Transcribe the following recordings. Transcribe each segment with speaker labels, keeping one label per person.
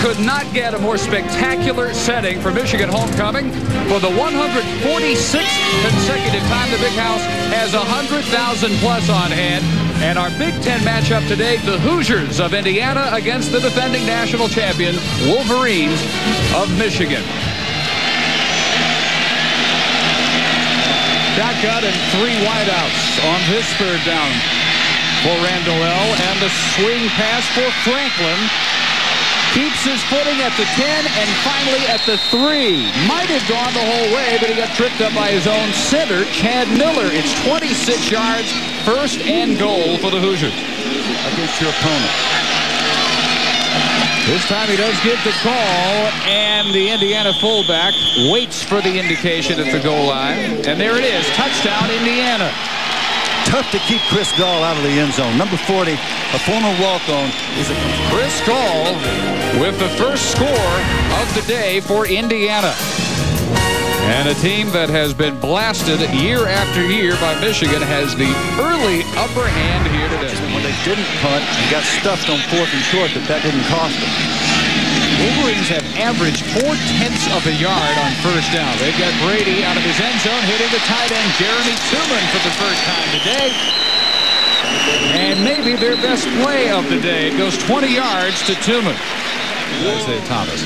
Speaker 1: could not get a more spectacular setting for Michigan homecoming. For the 146th consecutive time, the Big House has 100,000 plus on hand. And our Big Ten matchup today, the Hoosiers of Indiana against the defending national champion Wolverines of Michigan. Shotgun and 3 wideouts on this third down for Randall, and the swing pass for Franklin. Keeps his footing at the 10 and finally at the 3. Might have gone the whole way, but he got tripped up by his own center, Chad Miller. It's 26 yards, first and goal for the Hoosiers.
Speaker 2: Against your opponent.
Speaker 1: This time he does get the call, and the Indiana fullback waits for the indication at the goal line. And there it is, touchdown Indiana.
Speaker 2: Tough to keep Chris Gall out of the end zone. Number 40, a former walk-on, is a
Speaker 1: Chris Gall with the first score of the day for Indiana. And a team that has been blasted year after year by Michigan has the early upper hand here today.
Speaker 2: When they didn't punt and got stuffed on 4th and short, that didn't cost them.
Speaker 1: Wolverines have averaged 0.4 of a yard on first down. They've got Brady out of his end zone hitting the tight end Jerame Tuman for the first time today. And maybe their best play of the day. It goes 20 yards to Tuman. Thomas.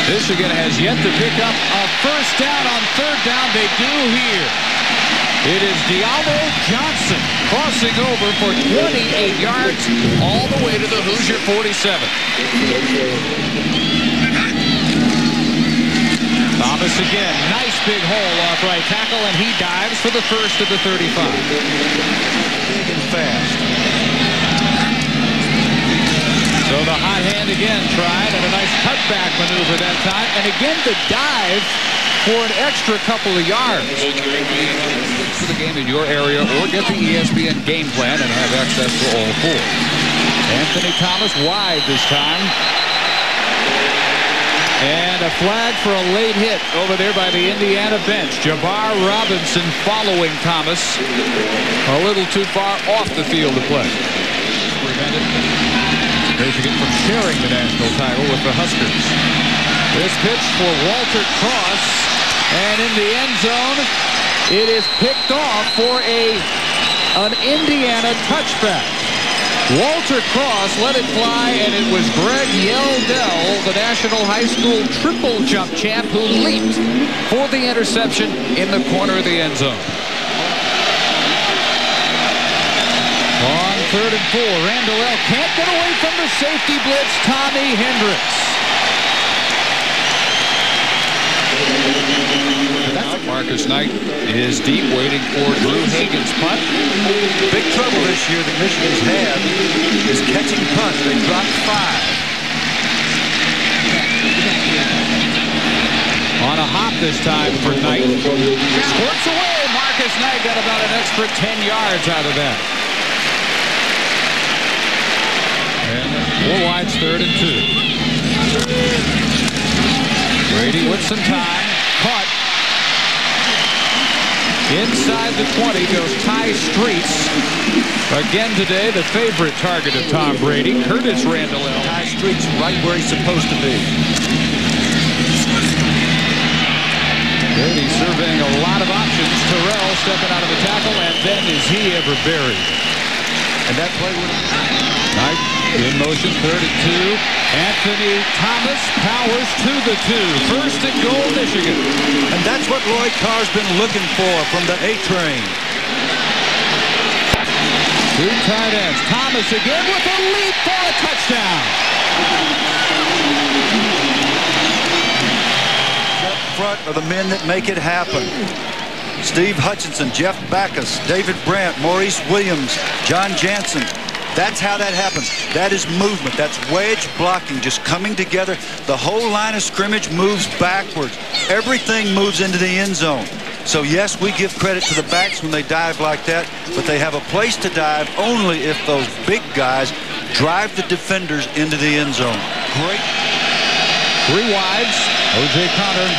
Speaker 1: Michigan has yet to pick up a first down on third down. They do here. It is Jansen crossing over for 28 yards all the way to the Hoosier 47. Thomas again. Nice big hole off right tackle, and he dives for the first of the 35.
Speaker 2: Big and fast.
Speaker 1: So the hot hand again tried, and a nice cutback maneuver that time. And again the dive for an extra couple of yards. For the game in your area, or get the ESPN game plan and have access to all 4. Anthony Thomas wide this time. And a flag for a late hit over there by the Indiana bench. Jabbar Robinson following Thomas a little too far off the field of play. Prevented Michigan from sharing the national title with the Huskers. This pitch for Walter Cross, and in the end zone, it is picked off for an Indiana touchback. Walter Cross let it fly, and it was Greg Yeldell, the National High School triple jump champ, who leaped for the interception in the corner of the end zone. On 3rd and 4, Randall can't get away from the safety blitz, Tommy Hendricks. Marcus Knight is deep, waiting for Drew Hagen's punt.
Speaker 2: Big trouble this year that Michigan's had is catching punts. They dropped 5.
Speaker 1: On a hop this time for Knight. Squirts away. Marcus Knight got about an extra 10 yards out of that. And 4 wides, 3rd and 2. Brady with some time. Caught. Inside the 20 goes Tai Streets. Again today, the favorite target of Tom Brady, Curtis Randall.
Speaker 2: Tai Streets right where he's supposed to be.
Speaker 1: Brady surveying a lot of options. Terrell stepping out of the tackle, and then is he ever buried.
Speaker 2: And that play would
Speaker 1: Knight in motion, 3rd and 2. Anthony Thomas powers to the 2. First and goal, Michigan.
Speaker 2: And that's what Lloyd Carr's been looking for from the A-train.
Speaker 1: 2 tight ends. Thomas again with a leap for a touchdown.
Speaker 2: Up front are the men that make it happen. Steve Hutchinson, Jeff Backus, David Brandt, Maurice Williams, John Jansen. That's how that happens. That is movement. That's wedge blocking, just coming together. The whole line of scrimmage moves backwards. Everything moves into the end zone. So yes, we give credit to the backs when they dive like that, but they have a place to dive only if those big guys drive the defenders into the end zone.
Speaker 1: Great. 3 wides. O.J. Connor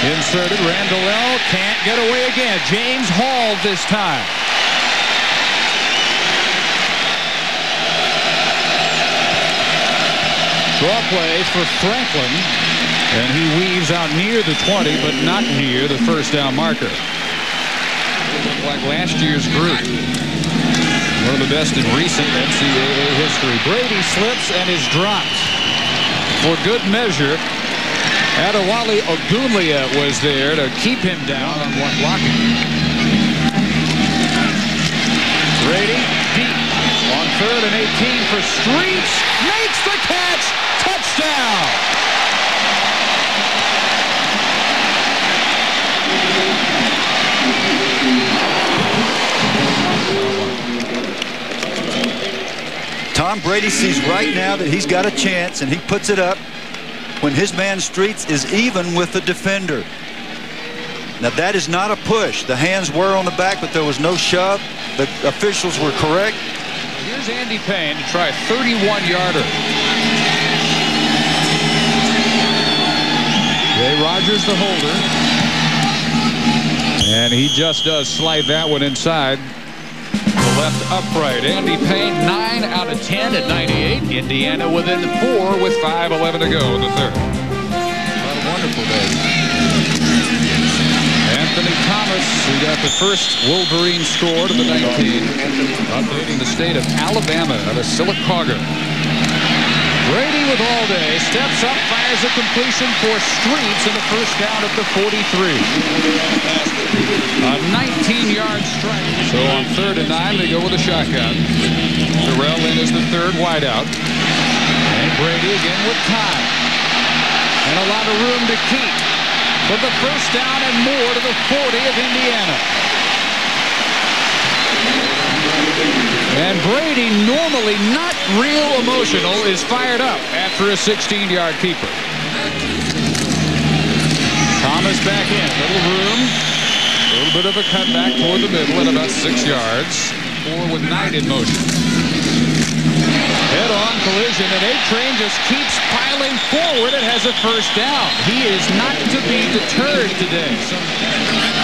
Speaker 1: inserted. Randall can't get away again. James Hall this time. Draw play for Franklin. And he weaves out near the 20, but not near the first down marker. Like last year's group. One of the best in recent NCAA history. Brady slips and is dropped. For good measure, Adewale Ogunleye was there to keep him down on one blocking. Brady deep on 3rd and 18 for Streets. Makes the catch. Touchdown.
Speaker 2: Tom Brady sees right now that he's got a chance, and he puts it up when his man Streets is even with the defender. Now that is not a push. The hands were on the back, but there was no shove. The officials were correct.
Speaker 1: Here's Andy Payne to try a 31-yarder. Jay Rogers the holder. And he just does slide that one inside the left upright. Andy Payne 9 out of 10 at 98. Indiana within 4 with 5:11 to go in the third. What a wonderful day. Anthony Thomas, who got the first Wolverine score to the 19. Updating the state of Alabama out of Sylacauga. Brady with all day, steps up, fires a completion for Streets in the first down at the 43. A 19-yard strike. So on 3rd and 9, they go with a shotgun. Terrell in as the third wideout. And Brady again with time. And a lot of room to keep. For the first down and more to the 40 of Indiana. And Brady, normally not real emotional, is fired up after a 16-yard keeper. Thomas back in. Little room. A little bit of a cutback toward the middle at about 6 yards. 4 with Knight in motion. Head-on collision, and A-Train just keeps piling forward and has a first down. He is not to be deterred today.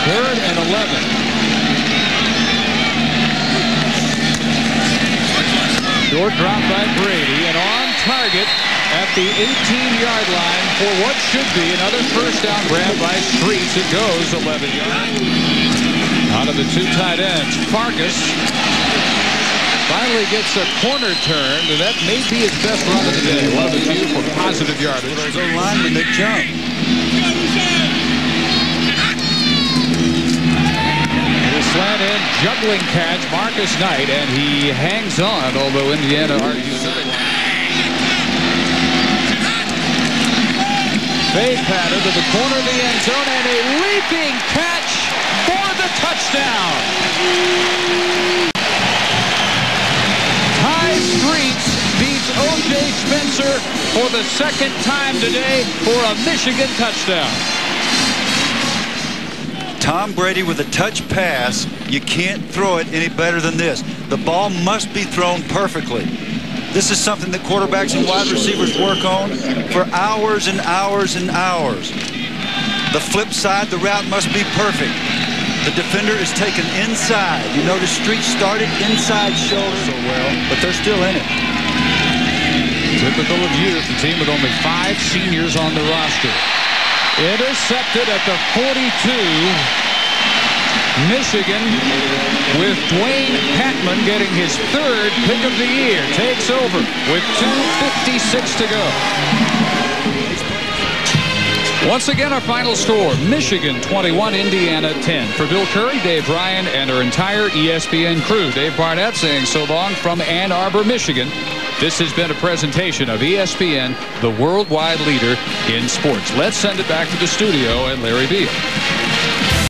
Speaker 1: 3rd and 11. Short drop by Brady, and on target at the 18-yard line for what should be another first down grab by Streets. It goes 11 yards. Out of the 2 tight ends, Fargas finally gets a corner turn, and that may be his best run of the day. One of the few for positive yardage.
Speaker 2: Those are linemen that jump.
Speaker 1: Slant in, juggling catch, Marcus Knight, and he hangs on, although Indiana argues. Fade pattern to the corner of the end zone, and a leaping catch for the touchdown. Tai Streets beats O.J. Spencer for the 2nd time today for a Michigan touchdown.
Speaker 2: Tom Brady with a touch pass. You can't throw it any better than this. The ball must be thrown perfectly. This is something that quarterbacks and wide receivers work on for hours and hours and hours. The flip side, the route must be perfect. The defender is taken inside. You notice Streets started inside shoulder so well, but they're still in it.
Speaker 1: Typical of youth, the team with only 5 seniors on the roster. Intercepted at the 42. Michigan with Dwayne Patman getting his 3rd pick of the year. Takes over with 2:56 to go. Once again, our final score, Michigan 21, Indiana 10. For Bill Curry, Dave Ryan, and our entire ESPN crew, Dave Barnett saying so long from Ann Arbor, Michigan. This has been a presentation of ESPN, the worldwide leader in sports. Let's send it back to the studio and Larry Beal.